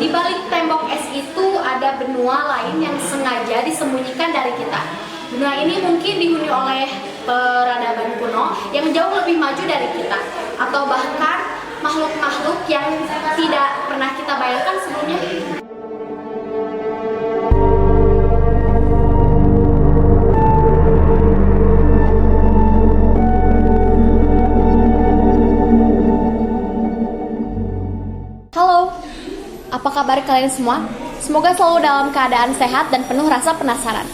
di balik tembok es itu ada benua lain yang sengaja disembunyikan dari kita. Benua ini mungkin dihuni oleh peradaban kuno yang jauh lebih maju dari kita, atau bahkan makhluk-makhluk yang tidak pernah kita bayangkan sebelumnya. Halo, apa kabar kalian semua? Semoga selalu dalam keadaan sehat dan penuh rasa penasaran.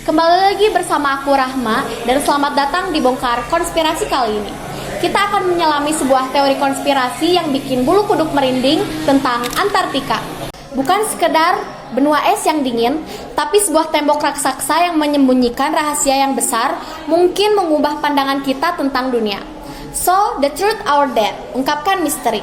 Kembali lagi bersama aku Rahma dan selamat datang di Bongkar Konspirasi kali ini. Kita akan menyelami sebuah teori konspirasi yang bikin bulu kuduk merinding tentang Antartika. Bukan sekedar benua es yang dingin, tapi sebuah tembok raksasa yang menyembunyikan rahasia yang besar, mungkin mengubah pandangan kita tentang dunia. So, the truth or dare, ungkapkan misteri.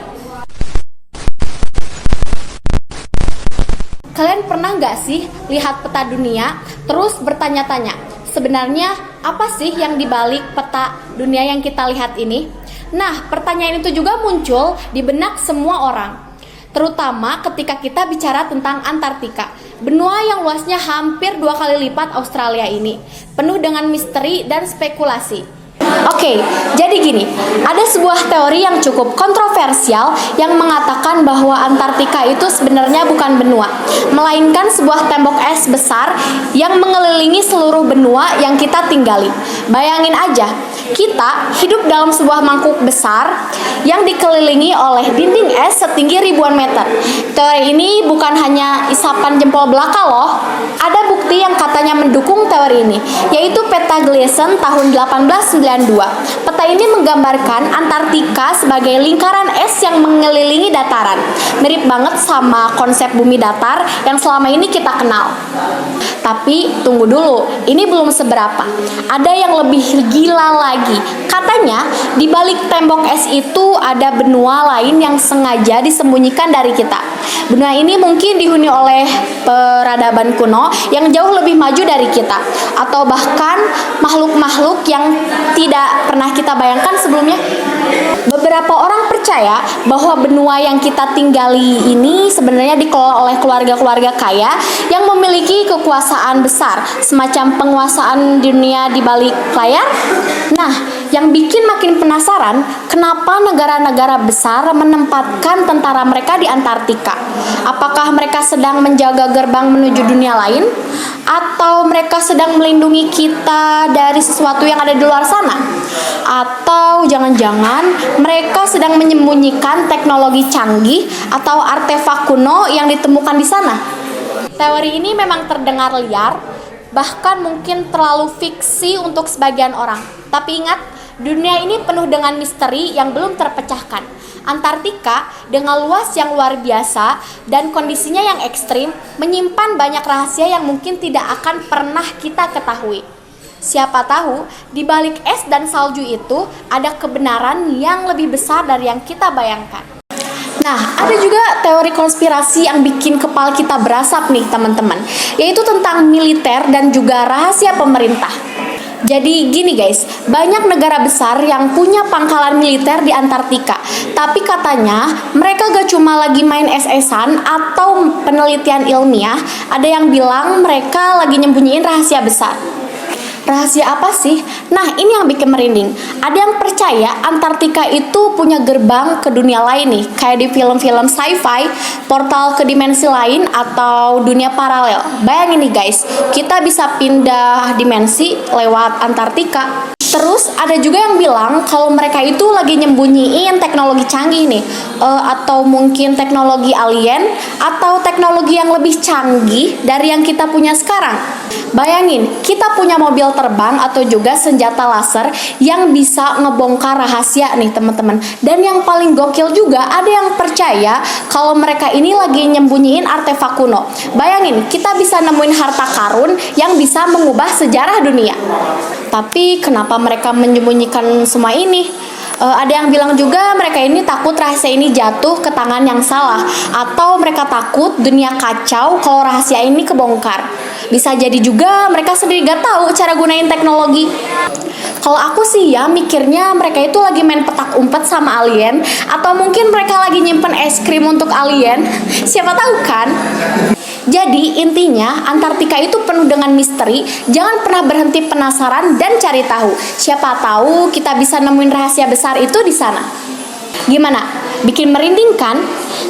Kalian pernah nggak sih lihat peta dunia, terus bertanya-tanya, sebenarnya apa sih yang dibalik peta dunia yang kita lihat ini? Nah, pertanyaan itu juga muncul di benak semua orang, terutama ketika kita bicara tentang Antartika, benua yang luasnya hampir 2 kali lipat Australia ini, penuh dengan misteri dan spekulasi. Oke, jadi gini, ada sebuah teori yang cukup kontroversial yang mengatakan bahwa Antartika itu sebenarnya bukan benua, melainkan sebuah tembok es besar yang mengelilingi seluruh benua yang kita tinggali. Bayangin aja, kita hidup dalam sebuah mangkuk besar yang dikelilingi oleh dinding es setinggi ribuan meter. Teori ini bukan hanya isapan jempol belaka loh. Ada bukti yang katanya mendukung teori ini, yaitu peta Gleason tahun 1892. Peta ini menggambarkan Antartika sebagai lingkaran es yang mengelilingi dataran. Mirip banget sama konsep bumi datar yang selama ini kita kenal. Tapi tunggu dulu, ini belum seberapa. Ada yang lebih gila lagi. Katanya di balik tembok es itu ada benua lain yang sengaja disembunyikan dari kita. Benua ini mungkin dihuni oleh peradaban kuno yang jauh lebih maju dari kita, atau bahkan makhluk-makhluk yang tidak pernah kita bayangkan sebelumnya. Beberapa orang percaya bahwa benua yang kita tinggali ini sebenarnya dikelola oleh keluarga-keluarga kaya yang memiliki kekuasaan besar, semacam penguasaan dunia di balik layar. Nah, yang bikin makin penasaran, kenapa negara-negara besar menempatkan tentara mereka di Antartika? Apakah mereka sedang menjaga gerbang menuju dunia lain? Atau mereka sedang melindungi kita dari sesuatu yang ada di luar sana? Atau jangan-jangan mereka sedang menyembunyikan teknologi canggih atau artefak kuno yang ditemukan di sana? Teori ini memang terdengar liar, bahkan mungkin terlalu fiksi untuk sebagian orang. Tapi ingat, dunia ini penuh dengan misteri yang belum terpecahkan. Antartika dengan luas yang luar biasa dan kondisinya yang ekstrim menyimpan banyak rahasia yang mungkin tidak akan pernah kita ketahui. Siapa tahu di balik es dan salju itu ada kebenaran yang lebih besar dari yang kita bayangkan. Nah, ada juga teori konspirasi yang bikin kepala kita berasap nih teman-teman, yaitu tentang militer dan juga rahasia pemerintah. Jadi gini guys, banyak negara besar yang punya pangkalan militer di Antartika. Tapi katanya mereka gak cuma lagi main es-esan atau penelitian ilmiah. Ada yang bilang mereka lagi nyembunyiin rahasia besar. Rahasia apa sih? Nah, ini yang bikin merinding. Ada yang percaya Antartika itu punya gerbang ke dunia lain nih, kayak di film-film sci-fi, portal ke dimensi lain atau dunia paralel. Bayangin nih guys, kita bisa pindah dimensi lewat Antartika. Terus ada juga yang bilang kalau mereka itu lagi nyembunyiin teknologi canggih nih, atau mungkin teknologi alien atau teknologi yang lebih canggih dari yang kita punya sekarang. Bayangin, kita punya mobil terbang atau juga senjata laser yang bisa ngebongkar rahasia nih teman-teman. Dan yang paling gokil juga, ada yang percaya kalau mereka ini lagi nyembunyiin artefak kuno. Bayangin, kita bisa nemuin harta karun yang bisa mengubah sejarah dunia. Tapi kenapa mereka menyembunyikan semua ini? Ada yang bilang juga mereka ini takut rahasia ini jatuh ke tangan yang salah, atau mereka takut dunia kacau kalau rahasia ini kebongkar. Bisa jadi juga mereka sendiri gak tahu cara gunain teknologi. Kalau aku sih ya mikirnya mereka itu lagi main petak umpet sama alien, atau mungkin mereka lagi nyimpen es krim untuk alien. Siapa tahu kan? Jadi intinya Antartika itu penuh dengan misteri. Jangan pernah berhenti penasaran dan cari tahu. Siapa tahu kita bisa nemuin rahasia besar itu di sana. Gimana? Bikin merinding kan?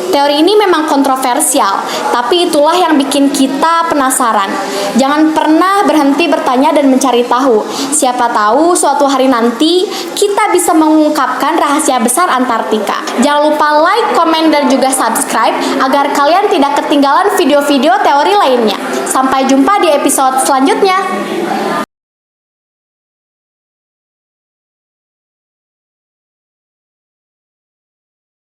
Teori ini memang kontroversial, tapi itulah yang bikin kita penasaran. Jangan pernah berhenti bertanya dan mencari tahu. Siapa tahu suatu hari nanti kita bisa mengungkapkan rahasia besar Antartika. Jangan lupa like, komen, dan juga subscribe agar kalian tidak ketinggalan video-video teori lainnya. Sampai jumpa di episode selanjutnya.